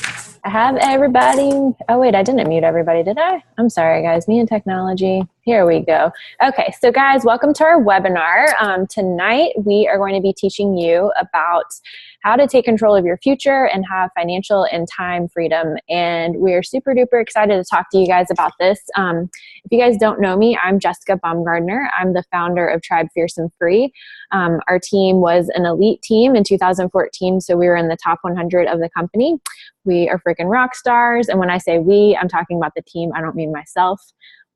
I have everybody. Oh, wait, I didn't mute everybody, did I? I'm sorry, guys. Me and technology. Here we go. Okay, so guys, welcome to our webinar. Tonight, we are going to be teaching you about how to take control of your future and have financial and time freedom. And we're super duper excited to talk to you guys about this. If you guys don't know me, I'm Jessica Baumgardner. I'm the founder of Tribe Fierce and Free. Our team was an elite team in 2014, so we were in the top 100 of the company. We are freaking rock stars. And when I say we, I'm talking about the team. I don't mean myself.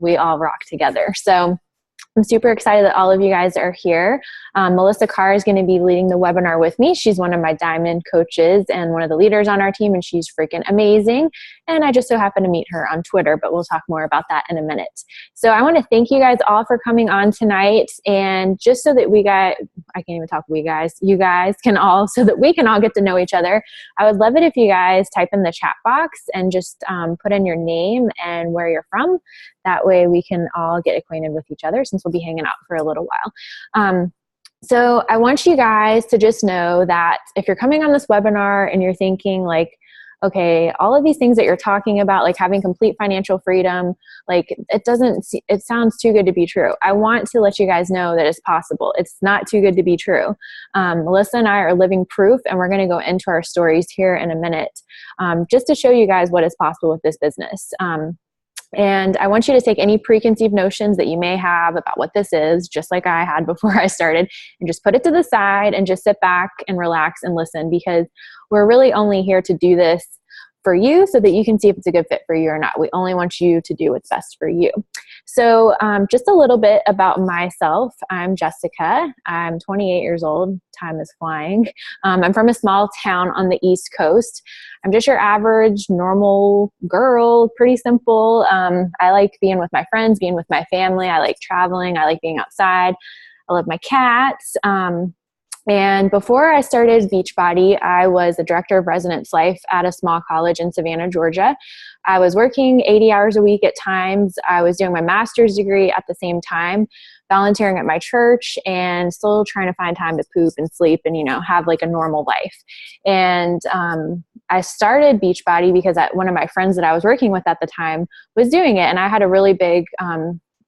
We all rock together. So I'm super excited that all of you guys are here. Melissa Carr is going to be leading the webinar with me. She's one of my diamond coaches and one of the leaders on our team, and she's freaking amazing. And I just so happen to meet her on Twitter, but we'll talk more about that in a minute. So I want to thank you guys all for coming on tonight. And just so that I can't even talk you guys can all, so that we can all get to know each other, I would love it if you guys type in the chat box and just put in your name and where you're from. That way we can all get acquainted with each other since we'll be hanging out for a little while. So I want you guys to just know that if you're coming on this webinar and you're thinking like, okay, all of these things that you're talking about, like having complete financial freedom, like it sounds too good to be true. I want to let you guys know that it's possible. It's not too good to be true. Melissa and I are living proof, and we're going to go into our stories here in a minute, just to show you guys what is possible with this business. And I want you to take any preconceived notions that you may have about what this is, just like I had before I started, and just put it to the side and just sit back and relax and listen, because we're really only here to do this for you so that you can see if it's a good fit for you or not. We only want you to do what's best for you. So just a little bit about myself. I'm Jessica. I'm 28 years old. Time is flying. I'm from a small town on the East Coast. I'm just your average, normal girl, pretty simple. I like being with my friends, being with my family. I like traveling. I like being outside. I love my cats. And before I started Beachbody, I was a director of residence life at a small college in Savannah, Georgia. I was working 80 hours a week at times. I was doing my master's degree at the same time, volunteering at my church, and still trying to find time to poop and sleep and, have like a normal life. And I started Beachbody because one of my friends that I was working with at the time was doing it. And I had a really big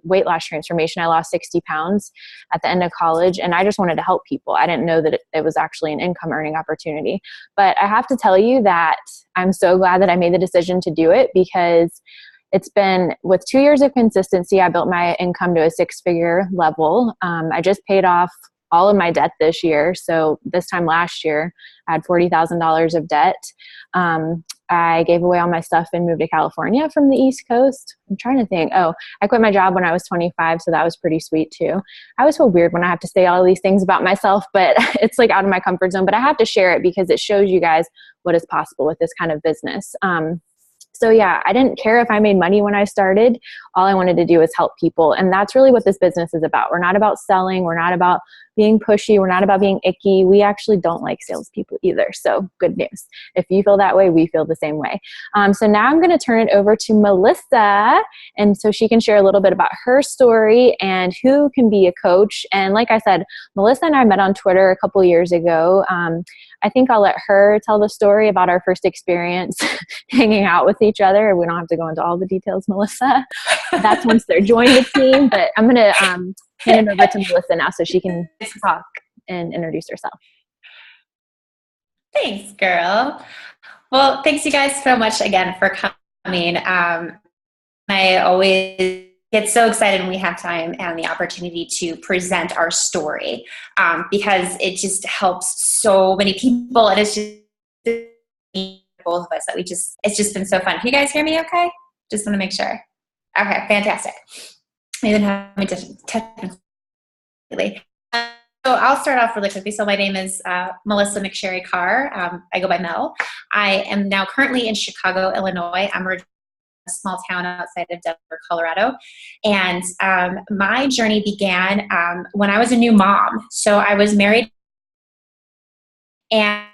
weight loss transformation. I lost 60 pounds at the end of college, and I just wanted to help people. I didn't know that it was actually an income earning opportunity. But I have to tell you that I'm so glad that I made the decision to do it, because it's been, with 2 years of consistency, I built my income to a 6-figure level. I just paid off all of my debt this year. So this time last year, I had $40,000 of debt. I gave away all my stuff and moved to California from the East Coast. I'm trying to think. Oh, I quit my job when I was 25, so that was pretty sweet too. I always feel weird when I have to say all these things about myself, but it's like out of my comfort zone. But I have to share it because it shows you guys what is possible with this kind of business. So yeah, I didn't care if I made money when I started. All I wanted to do was help people. And that's really what this business is about. We're not about selling. We're not about being pushy. We're not about being icky. We actually don't like salespeople either. So good news. If you feel that way, we feel the same way. So now I'm going to turn it over to Melissa, and so she can share a little bit about her story and who can be a coach. And like I said, Melissa and I met on Twitter a couple years ago. I think I'll let her tell the story about our first experience hanging out with each other. We don't have to go into all the details, Melissa. That's once they're joined the team. But I'm going to hand it over to Melissa now so she can talk and introduce herself. Thanks, girl. Well, thanks you guys so much again for coming. I always get so excited when we have time and the opportunity to present our story, because it just helps so many people, and it's just both of us that it's just been so fun. Can you guys hear me okay? Just want to make sure. Okay, fantastic. Even having technically. So I'll start off really quickly. So my name is Melissa McSherry Carr. I go by Mel. I am now currently in Chicago, Illinois. I'm a small town outside of Denver, Colorado. And my journey began when I was a new mom. So I was married, and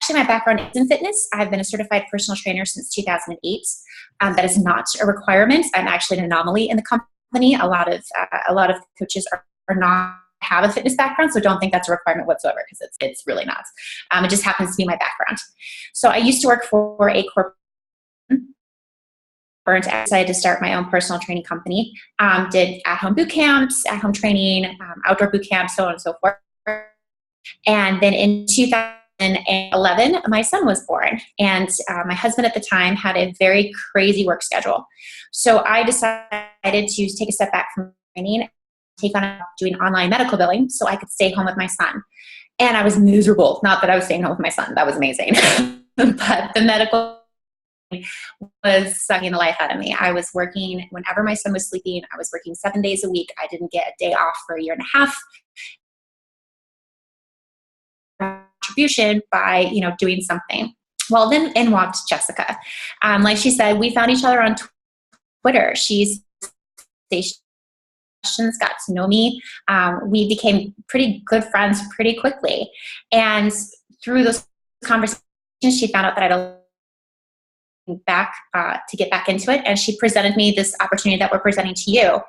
actually my background is in fitness. I've been a certified personal trainer since 2008. That is not a requirement. I'm actually an anomaly in the company. A lot of coaches are not have a fitness background, so don't think that's a requirement whatsoever, because it's really not. It just happens to be my background. So I used to work for a corporate, burnt out. I decided to start my own personal training company. Did at-home boot camps, at-home training, outdoor boot camps, so on and so forth. And then in 2011, my son was born. And my husband at the time had a very crazy work schedule. So I decided to take a step back from training, take on doing online medical billing so I could stay home with my son. And I was miserable. Not that I was staying home with my son. That was amazing. But the medical was sucking the life out of me. I was working whenever my son was sleeping. I was working 7 days a week. I didn't get a day off for a year and a half. Contribution by, doing something. Well, then in walked Jessica. Like she said, we found each other on Twitter. She's questions, got to know me. We became pretty good friends pretty quickly. And through those conversations, she found out that I'd back to get back into it, and she presented me this opportunity that we're presenting to you.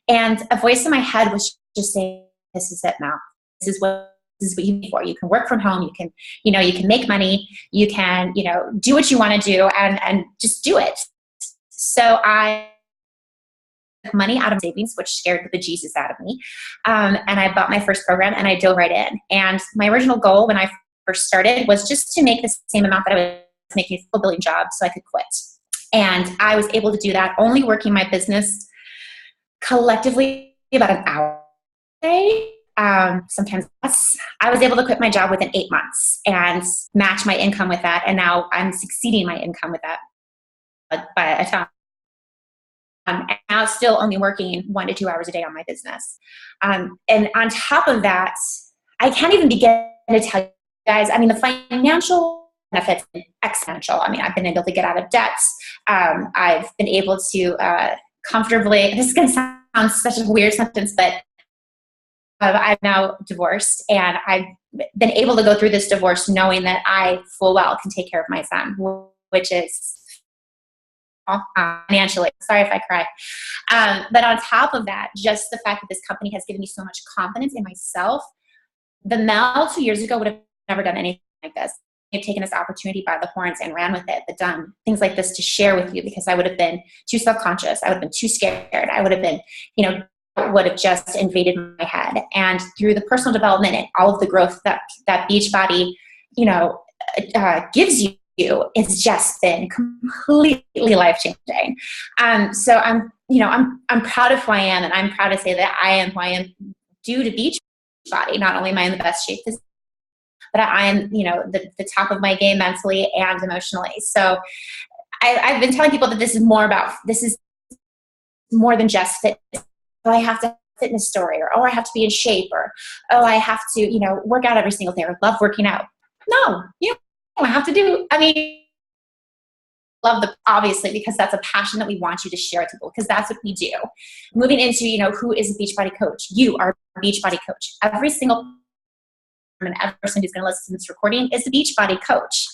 And a voice in my head was just saying, "This is it, Mel. This is what you need for. You can work from home. You can, you can make money. You can, do what you want to do, and just do it." So I took money out of savings, which scared the Jesus out of me, and I bought my first program, and I dove right in. And my original goal when I first started was just to make the same amount that I was making a full billing job so I could quit. And I was able to do that only working my business collectively about an hour a day, sometimes less. I was able to quit my job within 8 months and match my income with that. And now I'm succeeding my income with that by a ton. And now still only working 1 to 2 hours a day on my business. And on top of that, I can't even begin to tell you guys, the financial benefits exponential. I've been able to get out of debt. I've been able to comfortably, this is going to sound such a weird sentence, but I'm now divorced, and I've been able to go through this divorce knowing that I full well can take care of my son, which is financially. Sorry if I cry. But on top of that, just the fact that this company has given me so much confidence in myself. The Mel 2 years ago would have never done anything like this. I've taken this opportunity by the horns and ran with it, but done things like this to share with you, because I would have been too self-conscious. I would have been too scared. I would have been, would have just invaded my head. And through the personal development and all of the growth that Beachbody, gives you, it's just been completely life-changing. So I'm proud of who I am, and I'm proud to say that I am who I am due to Beachbody. Not only am I in the best shape, but I am, the top of my game mentally and emotionally. So I've been telling people that this is more than just fitness. Oh, I have to have a fitness story, or, oh, I have to be in shape, or, oh, I have to, work out every single day, or love working out. No, you don't have to do, love obviously, because that's a passion that we want you to share with people, because that's what we do. Moving into, who is a Beachbody coach? You are a Beachbody coach. Every single and every person who's going to listen to this recording is a Beachbody coach.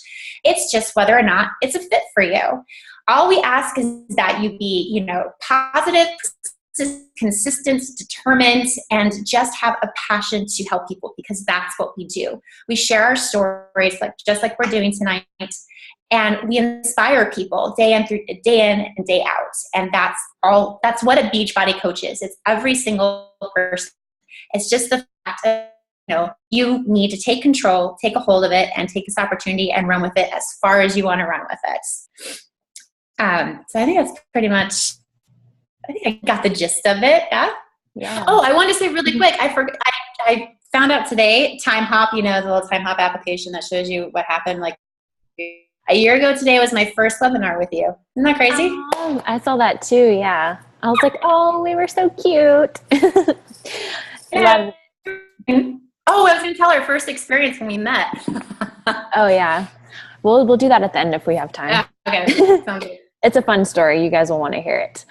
It's just whether or not it's a fit for you. All we ask is that you be, positive, consistent, determined, and just have a passion to help people, because that's what we do. We share our stories just like we're doing tonight, and we inspire people day in and day out. And that's what a Beachbody coach is. It's every single person. It's just the fact that you need to take control, take a hold of it, and take this opportunity and run with it as far as you want to run with it. So I think that's pretty much, I think I got the gist of it. Yeah. Oh, I wanted to say really quick, I found out today, Time Hop, the little Time Hop application that shows you what happened like a year ago today was my first webinar with you. Isn't that crazy? Oh, I saw that too, yeah. I was like, oh, we were so cute. Yeah. Oh, I was going to tell our first experience when we met. Oh, yeah. We'll do that at the end if we have time. Yeah, okay. Sounds good. It's a fun story. You guys will want to hear it.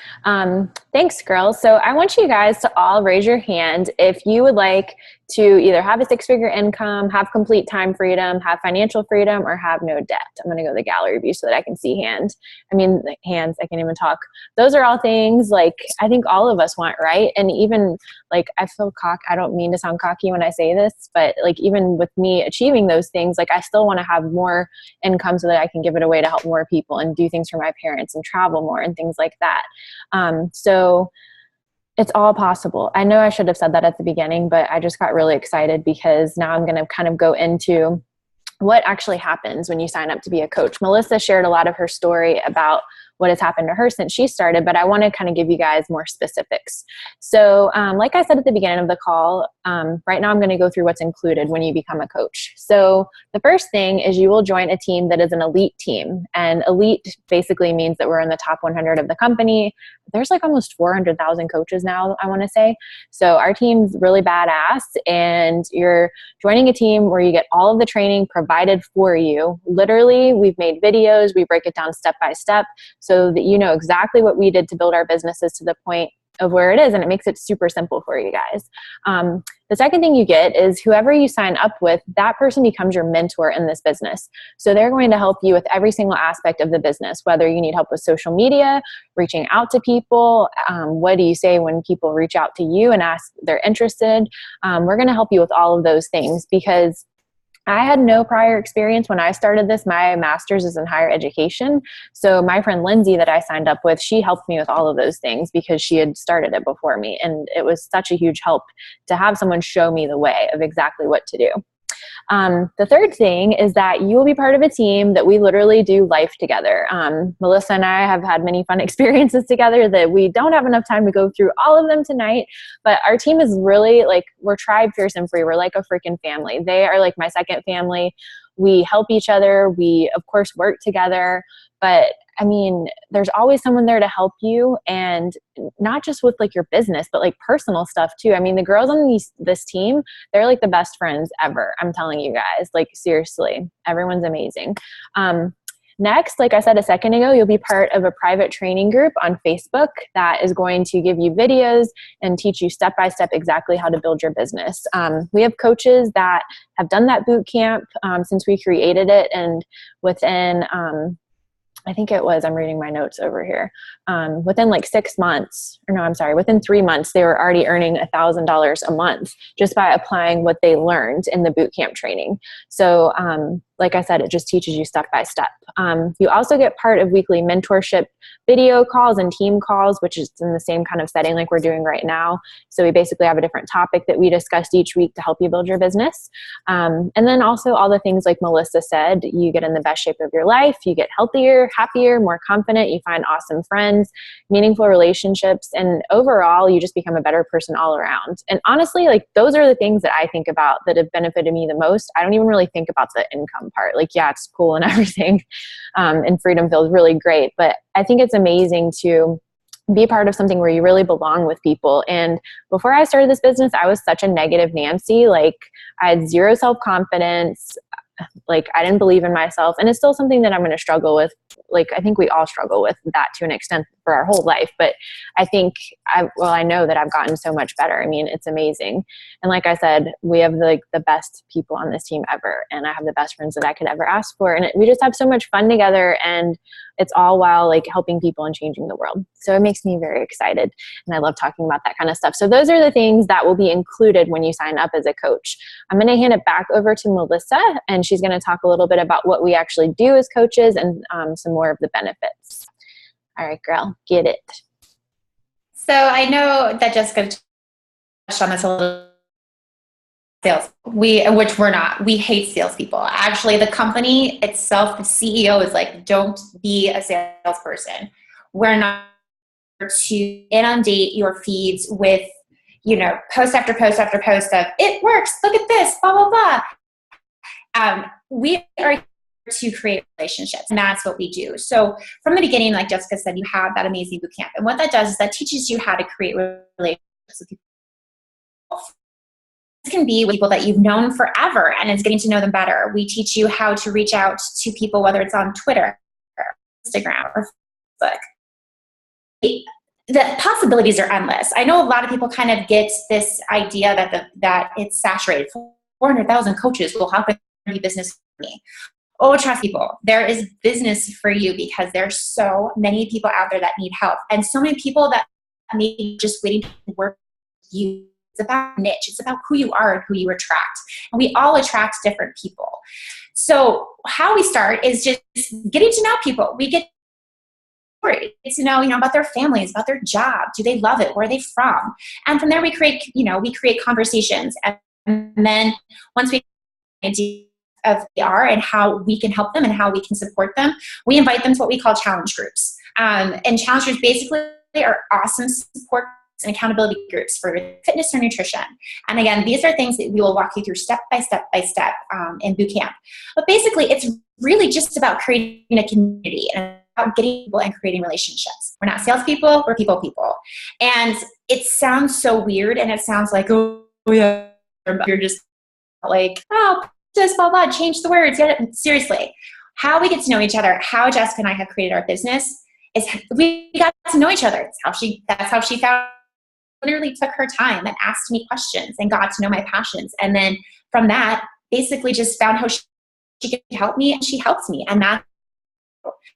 Thanks, girls. So I want you guys to all raise your hand if you would like to either have a 6-figure income, have complete time freedom, have financial freedom, or have no debt. I'm going to go to the gallery view so that I can see hands. I can't even talk. Those are all things like I think all of us want, right? And even like I don't mean to sound cocky when I say this, but like even with me achieving those things, like I still want to have more income so that I can give it away to help more people and do things for my parents and travel more and things like that. So it's all possible. I know I should have said that at the beginning, but I just got really excited because now I'm going to kind of go into what actually happens when you sign up to be a coach. Melissa shared a lot of her story about what has happened to her since she started, but I want to kind of give you guys more specifics. So like I said at the beginning of the call, right now I'm going to go through what's included when you become a coach. So the first thing is you will join a team that is an elite team. And elite basically means that we're in the top 100 of the company. There's like almost 400,000 coaches now, I want to say. So our team's really badass, and you're joining a team where you get all of the training provided for you. Literally, we've made videos, we break it down step by step so that you know exactly what we did to build our businesses to the point of where it is, and it makes it super simple for you guys. The second thing you get is whoever you sign up with, that person becomes your mentor in this business. So they're going to help you with every single aspect of the business, whether you need help with social media, reaching out to people, what do you say when people reach out to you and ask they're interested. We're going to help you with all of those things because I had no prior experience when I started this. My master's is in higher education. So my friend Lindsay that I signed up with, she helped me with all of those things because she had started it before me. And it was such a huge help to have someone show me the way of exactly what to do. The third thing is that you will be part of a team that we literally do life together. Melissa and I have had many fun experiences together that we don't have enough time to go through all of them tonight, but our team is really like, we're tribe, fierce, and free. We're like a freaking family. They are like my second family. We help each other. We, of course, work together, but I mean, there's always someone there to help you, and not just with like your business, but like personal stuff too. I mean, the girls on this team, they're like the best friends ever. I'm telling you guys, like seriously, everyone's amazing. Next, like I said a second ago, you'll be part of a private training group on Facebook that is going to give you videos and teach you step by step exactly how to build your business. We have coaches that have done that boot camp since we created it, and within I think it was, I'm reading my notes over here. Within like 6 months, within 3 months, they were already earning $1,000 a month just by applying what they learned in the bootcamp training. So, like I said, it just teaches you step by step. You also get part of weekly mentorship video calls and team calls, which is in the same kind of setting like we're doing right now. So we basically have a different topic that we discussed each week to help you build your business. And then also all the things like Melissa said, you get in the best shape of your life, you get healthier, happier, more confident, you find awesome friends, meaningful relationships, and overall, you just become a better person all around. And honestly, like those are the things that I think about that have benefited me the most. I don't even really think about the income part. Like, yeah, it's cool and everything. And freedom feels really great, but I think it's amazing to be part of something where you really belong with people. And before I started this business, I was such a negative Nancy. Like I had zero self-confidence. Like I didn't believe in myself, and it's still something that I'm going to struggle with. Like I think we all struggle with that to an extent for our whole life, but I think I know that I've gotten so much better. I mean, it's amazing. And like I said, we have like the best people on this team ever, and I have the best friends that I could ever ask for. And we just have so much fun together, and it's all while like helping people and changing the world. So it makes me very excited, and I love talking about that kind of stuff. So those are the things that will be included when you sign up as a coach. I'm going to hand it back over to Melissa, and she's going to talk a little bit about what we actually do as coaches and some more of the benefits. All right, girl, get it. So I know that Jessica touched on this a little. Sales, which we're not. We hate salespeople. Actually, the company itself, the CEO is like, don't be a salesperson. We're not to inundate your feeds with, post after post after post of it works. Look at this, blah blah blah. We are to create relationships, and that's what we do. So from the beginning, like Jessica said, you have that amazing boot camp, and what that does is that teaches you how to create relationships with people. This can be with people that you've known forever, and it's getting to know them better. We teach you how to reach out to people, whether it's on Twitter, or Instagram, or Facebook. the possibilities are endless. I know a lot of people kind of get this idea that it's saturated. 400,000 coaches. Well, how can there be business for me? Oh, trust people. There is business for you because there's so many people out there that need help, and so many people that may be just waiting to work with you. It's about niche. It's about who you are and who you attract. And we all attract different people. So how we start is just getting to know people. We get to know, about their families, about their job. Do they love it? Where are they from? And from there we create conversations. And then once we get an idea of who they are and how we can help them and how we can support them, we invite them to what we call challenge groups. And challenge groups basically are awesome support and accountability groups for fitness or nutrition. And again, these are things that we will walk you through step by step in boot camp. But basically, it's really just about creating a community and about getting people and creating relationships. We're not salespeople, we're people. And it sounds so weird, and it sounds like, oh yeah, you're just like, oh, just blah, blah, change the words. Seriously, how we get to know each other, how Jessica and I have created our business is we got to know each other. That's how she found, literally took her time and asked me questions and got to know my passions. And then from that, basically just found how she could help me, and she helps me. And that,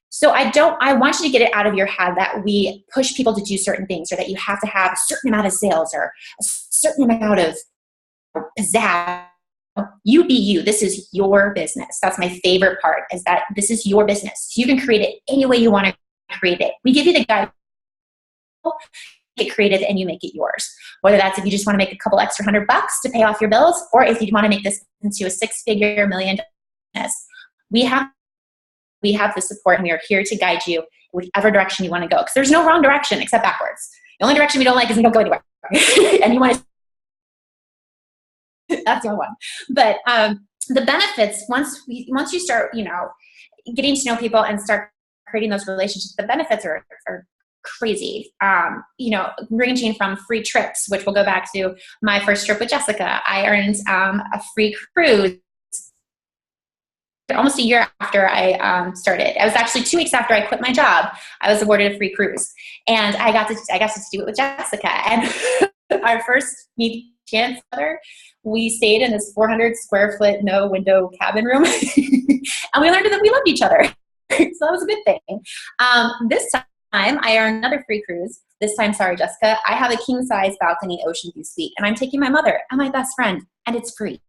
so I want you to get it out of your head that we push people to do certain things, or that you have to have a certain amount of sales or a certain amount of pizzazz. You be you. This is your business. That's my favorite part, is that this is your business. You can create it any way you want to create it. We give you the guide, get creative, and you make it yours. Whether that's if you just want to make a couple extra $100 to pay off your bills, or if you want to make this into a $6-figure million business, we have the support, and we are here to guide you whichever direction you want to go. Because there's no wrong direction except backwards. The only direction we don't like is we don't go anywhere. And you want to, that's the only one. But the benefits, once you start, getting to know people and start creating those relationships, the benefits are crazy. Ranging from free trips, which we'll go back to my first trip with Jessica. I earned a free cruise almost a year after I started. It was actually 2 weeks after I quit my job. I was awarded a free cruise, and I got to do it with Jessica. And our first meeting together, we stayed in this 400 square foot, no window cabin room, and we learned that we loved each other. So that was a good thing. This time I earned another free cruise. This time, sorry, Jessica, I have a king size balcony ocean view suite, and I'm taking my mother and my best friend, and it's free.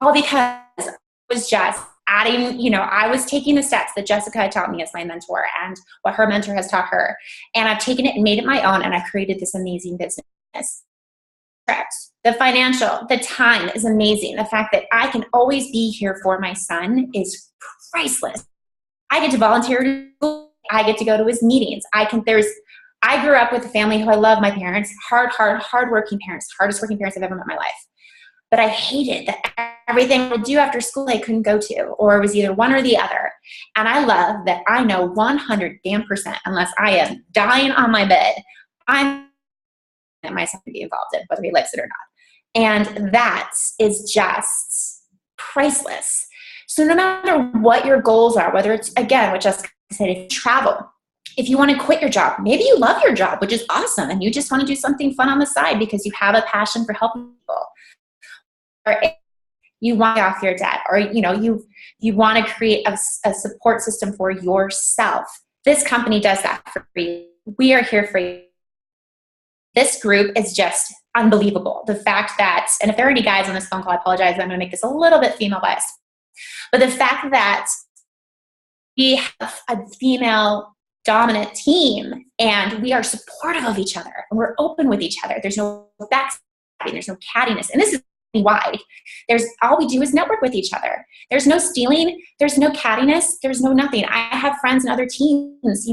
All because it was just adding, I was taking the steps that Jessica had taught me as my mentor and what her mentor has taught her. And I've taken it and made it my own, and I've created this amazing business. The financial, the time is amazing. The fact that I can always be here for my son is priceless. I get to volunteer. I get to go to his meetings. I grew up with a family who I love, my parents, hard-working parents, hardest working parents I've ever met in my life. But I hated that everything I would do after school I couldn't go to, or it was either one or the other. And I love that I know 100% unless I am dying on my bed, I'm my son to be involved in, whether he likes it or not. And that is just priceless. So no matter what your goals are, whether it's, again, what Jessica said, if you travel, if you want to quit your job, maybe you love your job, which is awesome, and you just want to do something fun on the side because you have a passion for helping people. Or you want to pay off your debt, or you want to create a support system for yourself. This company does that for you. We are here for you. This group is just unbelievable. The fact that, and if there are any guys on this phone call, I apologize, I'm going to make this a little bit female biased. But the fact that we have a female dominant team and we are supportive of each other and we're open with each other. There's no backstabbing, there's no cattiness. And this is wide. All we do is network with each other. There's no stealing, there's no cattiness, there's no nothing. I have friends in other teams,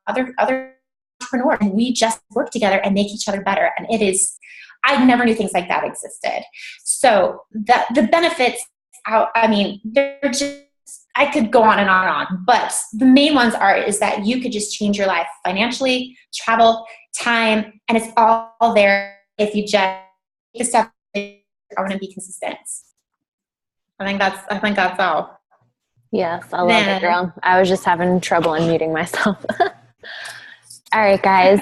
other entrepreneurs, and we just work together and make each other better. And I never knew things like that existed. So the benefits, they're just, I could go on and on and on, but the main ones is that you could just change your life financially, travel, time, and it's all there if you just take the step. I want to be consistent. I think that's all. Yes, I love it, girl. I was just having trouble unmuting myself. All right, guys.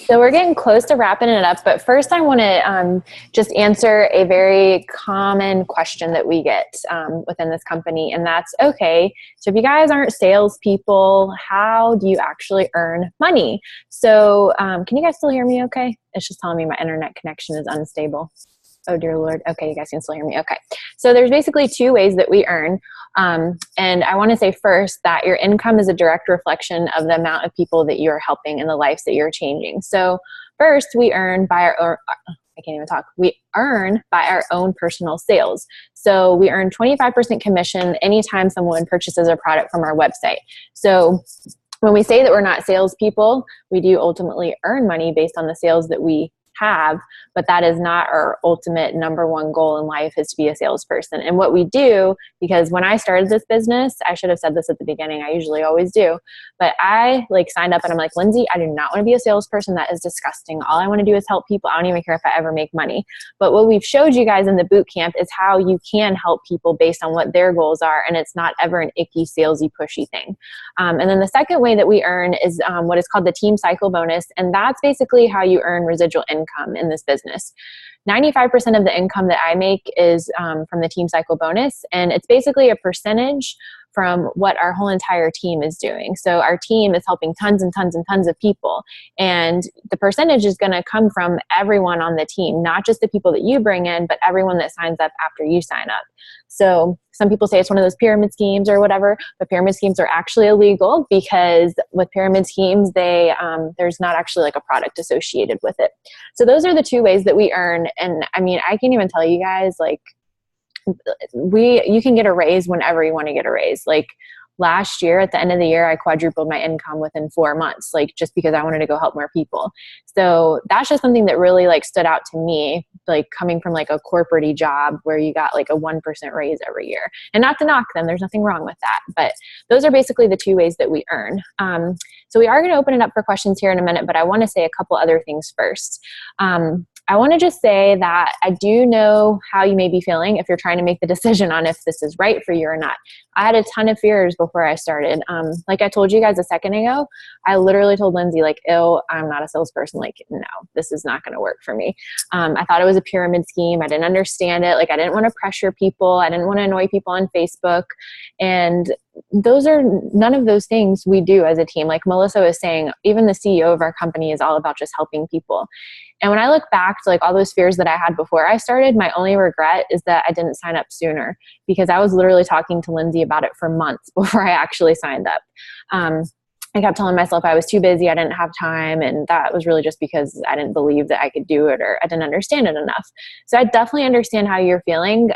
So we're getting close to wrapping it up, but first I want to just answer a very common question that we get within this company, and that's, okay, so if you guys aren't salespeople, how do you actually earn money? So can you guys still hear me okay? It's just telling me my internet connection is unstable. Oh, dear Lord. Okay, you guys can still hear me. Okay. So there's basically two ways that we earn. And I want to say first that your income is a direct reflection of the amount of people that you're helping and the lives that you're changing. So first, we earn by our own, I can't even talk. We earn by our own personal sales. So we earn 25% commission anytime someone purchases a product from our website. So when we say that we're not salespeople, we do ultimately earn money based on the sales that we have, but that is not our ultimate number one goal in life, is to be a salesperson. And what we do, because when I started this business, I should have said this at the beginning, I usually always do, but I signed up and I'm like, Lindsay, I do not want to be a salesperson. That is disgusting. All I want to do is help people. I don't even care if I ever make money. But what we've showed you guys in the boot camp is how you can help people based on what their goals are. And it's not ever an icky, salesy, pushy thing. And then the second way that we earn is what is called the team cycle bonus. And that's basically how you earn residual income in this business. 95% of the income that I make is from the team cycle bonus, and it's basically a percentage from what our whole entire team is doing. So our team is helping tons and tons and tons of people, and the percentage is going to come from everyone on the team, not just the people that you bring in, but everyone that signs up after you sign up. So some people say it's one of those pyramid schemes or whatever, but pyramid schemes are actually illegal, because with pyramid schemes, there's not actually a product associated with it. So those are the two ways that we earn. And I mean, I can't even tell you guys, you can get a raise whenever you want to get a raise. Last year, at the end of the year, I quadrupled my income within 4 months, just because I wanted to go help more people. So that's just something that really stood out to me, coming from a corporate-y job where you got a 1% raise every year. And not to knock them, there's nothing wrong with that. But those are basically the two ways that we earn. So we are going to open it up for questions here in a minute, but I want to say a couple other things first. I want to just say that I do know how you may be feeling if you're trying to make the decision on if this is right for you or not. I had a ton of fears before I started. Like I told you guys a second ago, I literally told Lindsay, ew, I'm not a salesperson. No, this is not going to work for me. I thought it was a pyramid scheme. I didn't understand it. I didn't want to pressure people. I didn't want to annoy people on Facebook. And none of those things we do as a team. Like Melissa was saying, even the CEO of our company is all about just helping people. And when I look back to all those fears that I had before I started, my only regret is that I didn't sign up sooner, because I was literally talking to Lindsay about it for months before I actually signed up. I kept telling myself I was too busy, I didn't have time, and that was really just because I didn't believe that I could do it, or I didn't understand it enough. So I definitely understand how you're feeling.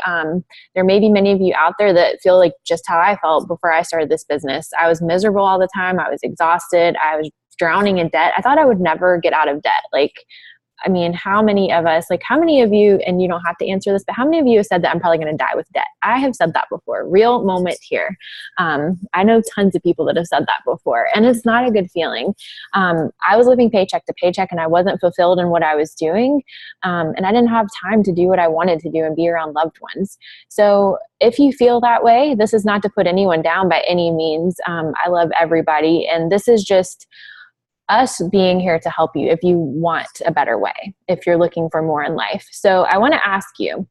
There may be many of you out there that feel just how I felt before I started this business. I was miserable all the time. I was exhausted. I was drowning in debt. I thought I would never get out of debt. How many of us, how many of you, and you don't have to answer this, but how many of you have said that I'm probably going to die with debt? I have said that before. Real moment here. I know tons of people that have said that before, and it's not a good feeling. I was living paycheck to paycheck, and I wasn't fulfilled in what I was doing. And I didn't have time to do what I wanted to do and be around loved ones. So if you feel that way, this is not to put anyone down by any means. I love everybody, and this is just us being here to help you if you want a better way, if you're looking for more in life. So I want to ask you,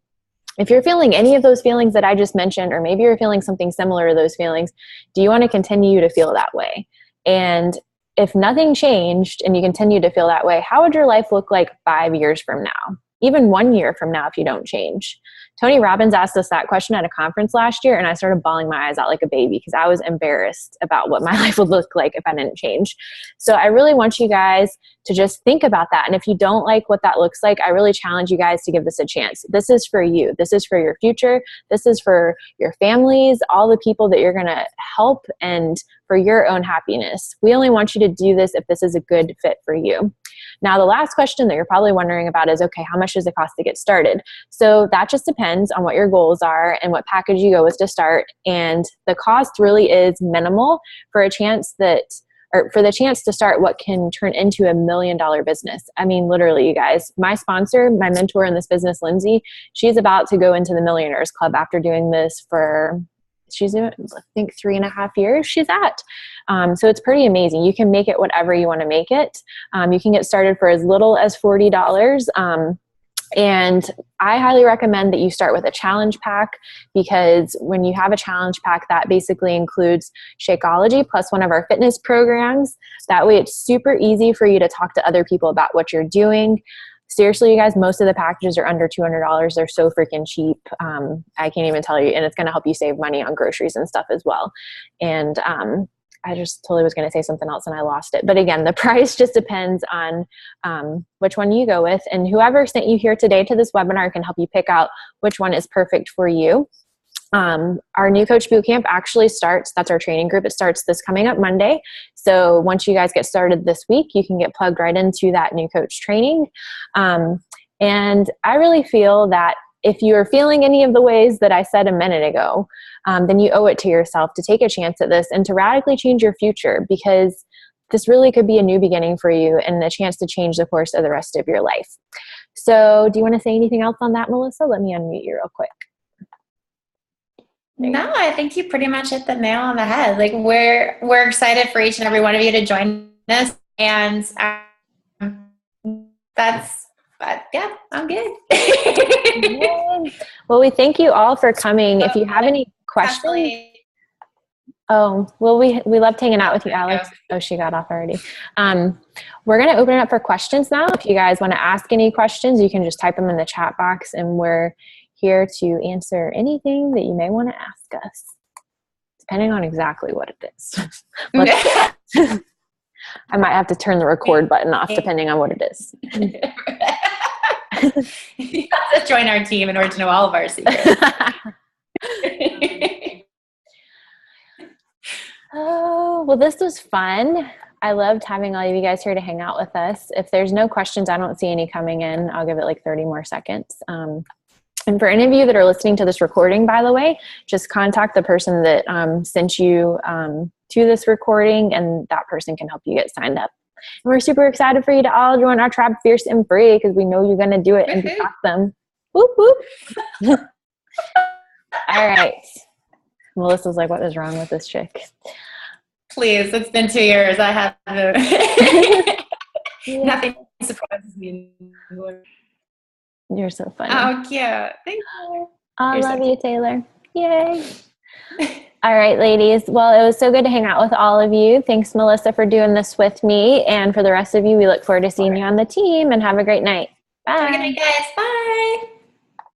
if you're feeling any of those feelings that I just mentioned, or maybe you're feeling something similar to those feelings, do you want to continue to feel that way? And if nothing changed and you continue to feel that way, how would your life look like 5 years from now? Even 1 year from now if you don't change? Tony Robbins asked us that question at a conference last year, and I started bawling my eyes out like a baby because I was embarrassed about what my life would look like if I didn't change. So I really want you guys to just think about that. And if you don't like what that looks like, I really challenge you guys to give this a chance. This is for you. This is for your future. This is for your families, all the people that you're going to help, and for your own happiness. We only want you to do this if this is a good fit for you. Now, the last question that you're probably wondering about is, okay, how much does it cost to get started? So that just depends on what your goals are and what package you go with to start. And the cost really is minimal for the chance to start what can turn into $1 million business. I mean, literally, you guys, my sponsor, my mentor in this business, Lindsay, she's about to go into the Millionaires Club after doing this for she's I think 3.5 years she's at. So it's pretty amazing. You can make it whatever you want to make it. You can get started for as little as $40. And I highly recommend that you start with a challenge pack, because when you have a challenge pack, that basically includes Shakeology plus one of our fitness programs. That way it's super easy for you to talk to other people about what you're doing. Seriously, you guys, most of the packages are under $200. They're so freaking cheap. I can't even tell you. And it's going to help you save money on groceries and stuff as well. And I just totally was going to say something else and I lost it. But again, the price just depends on which one you go with. And whoever sent you here today to this webinar can help you pick out which one is perfect for you. Our New Coach Bootcamp actually starts, that's our training group. It starts this coming up Monday. So once you guys get started this week, you can get plugged right into that New Coach training. And I really feel that if you are feeling any of the ways that I said a minute ago, then you owe it to yourself to take a chance at this and to radically change your future, because this really could be a new beginning for you and a chance to change the course of the rest of your life. So do you want to say anything else on that, Melissa? Let me unmute you real quick. No, I think you pretty much hit the nail on the head. Like we're excited for each and every one of you to join us, and yeah, I'm good. Well, we thank you all for coming. If you have any questions. Oh, well, we loved hanging out with you, Alex. Oh, she got off already. We're going to open it up for questions now. If you guys want to ask any questions, you can just type them in the chat box, and we're here to answer anything that you may want to ask us, depending on exactly what it is. I might have to turn the record button off depending on what it is. You have to join our team in order to know all of our secrets. Oh, well, this was fun. I loved having all of you guys here to hang out with us. If there's no questions, I don't see any coming in. I'll give it like 30 more seconds. And for any of you that are listening to this recording, by the way, just contact the person that sent you to this recording, and that person can help you get signed up. And we're super excited for you to all join our tribe, Fierce and Free, because we know you're going to do it and be awesome. Whoop, whoop. All right. Melissa's like, what is wrong with this chick? Please, it's been 2 years. I have nothing surprises me anymore. You're so funny. Oh, cute. Thank you. I love you, Taylor. Yay. All right, ladies. Well, it was so good to hang out with all of you. Thanks, Melissa, for doing this with me. And for the rest of you, we look forward to seeing you on the team, and have a great night. Bye. Have a good night, guys. Bye.